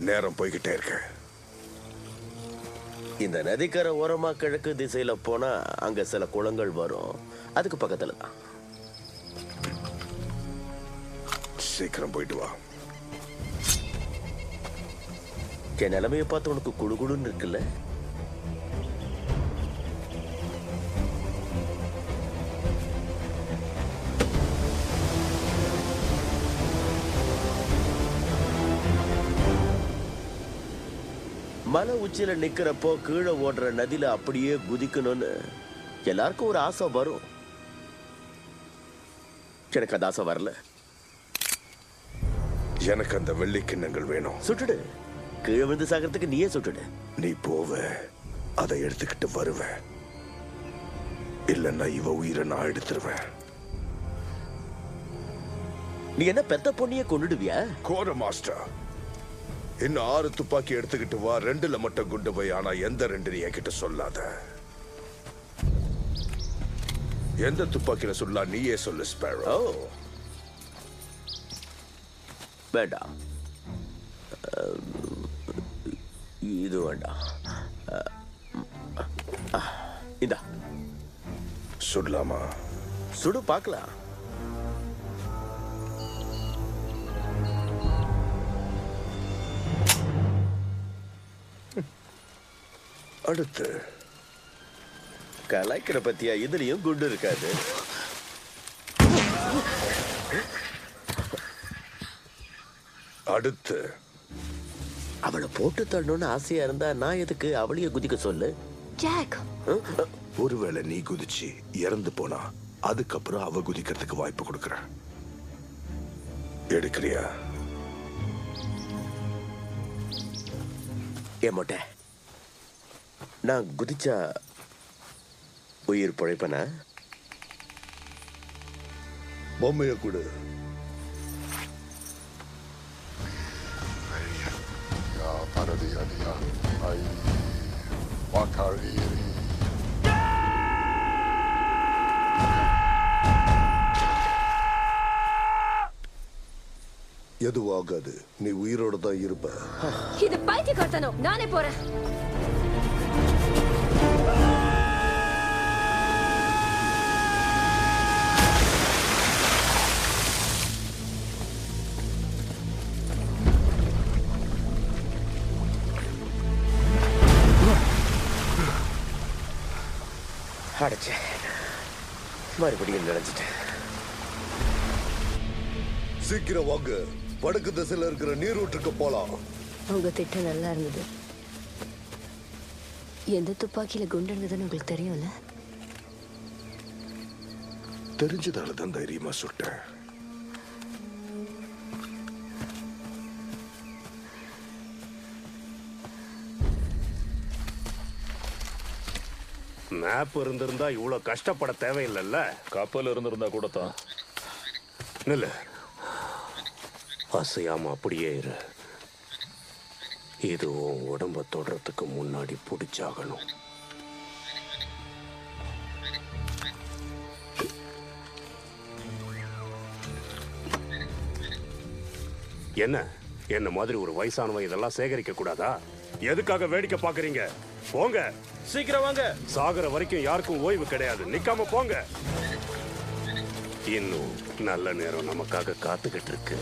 நேரம் போய்கிட்டே இருக்கு. இந்த நதிக்கரை ஓரமா கிழக்கு திசையில போனா அங்க சில குளங்கள் வரும். அதுக்கு பக்கத்துல தான். சீக்கிரம் போயிட்டு வா. என் நிலைமையை பார்த்து உனக்கு குடுகுடுன்னு இருக்குல்ல? மலை உச்சியில நிக்கிறப்போ கீழே ஓடுற நதியில அப்படியே குதிக்கணும்னு எல்லாருக்கும் ஒரு ஆசை வரும். எனக்கு அந்த ஆசை வரல. எனக்கு அந்த வெள்ளி கிண்ணங்கள் வேணும். சுட்டுடு. கீழே விழுந்து சாகிறதுக்கு நீயே சுட்டுடு. நீ போவ, அதை எடுத்துக்கிட்டு வருவ. இல்லன்னா இவ உயிரை நான் எடுத்துருவேன். நீ என்ன பெத்த பொண்ணிய கொண்டுடுவியா? கோர மாஸ்டர், இன்னும் 6 துப்பாக்கி எடுத்துக்கிட்டு வா. 2ல மட்டும் குண்டு போய். ஆனா எந்த 2 என்கிட்ட சொல்லாத. எந்த துப்பாக்கியில சொல்லா நீயே சொல்லு ஸ்பேரோ. வேண்டாம், இது வேண்டாம். இதா சுடலாமா? சுடு பார்க்கலாம். அடுத்து கலாய்க்கிற பத்தியா? இதுலயும் குண்டு இருக்காது. அடுத்து அவளை போட்டு தள்ளணும்னு ஆசையா இருந்தா நான் எதுக்கு அவளைய குதிக்க சொல்லு? ஜாக், ஒருவேளை நீ குதிச்சு இறந்து போனா அதுக்கப்புறம் அவ குதிக்கிறதுக்கு வாய்ப்பு கொடுக்கற. எடுக்கிறியா? ஏமாட்ட. நான் குதிச்சா உயிர் பழைப்பனா? பொம்மைய கொடு. எதுவாகாது. நீ உயிரோட தான் இருப்ப. இது பைத்தியக்காரத்தனம். நானே போறேன். அடைச்சேன். மறுபடியும் நினைச்சிட்டேன். சீக்கிரம் வாங்க. வடக்கு திசையில இருக்கிற நீரூற்றுக்கு போலாம். உங்க திட்டம் நல்லா இருந்தது. எந்த துப்பாக்கியில குண்டு இருந்ததுன்னு உங்களுக்கு தெரியும்ல? தெரிஞ்சதால தான் தைரியமா சுட்டேன். மேப் இருந்திருந்தா இவ்வளவு கஷ்டப்பட தேவையில்லைல்ல. கப்பல் இருந்திருந்தா கூட தான். இல்ல, அசையாம அப்படியே இரு. இது உன் உடம்ப தொடுறதுக்கு முன்னாடி பிடிச்சாகணும். என்ன மாதிரி ஒரு வயசானவன் இதெல்லாம் சேகரிக்க கூடாதா? எதுக்காக வேடிக்கை பாக்குறீங்க? போங்க, சீக்கிரம் வாங்க. சாகுற வரைக்கும் யாருக்கும் ஓய்வு கிடையாது. நிக்காம போங்க. இன்னும் நல்ல நேரம் நமக்காக காத்துக்கிட்டு இருக்கு.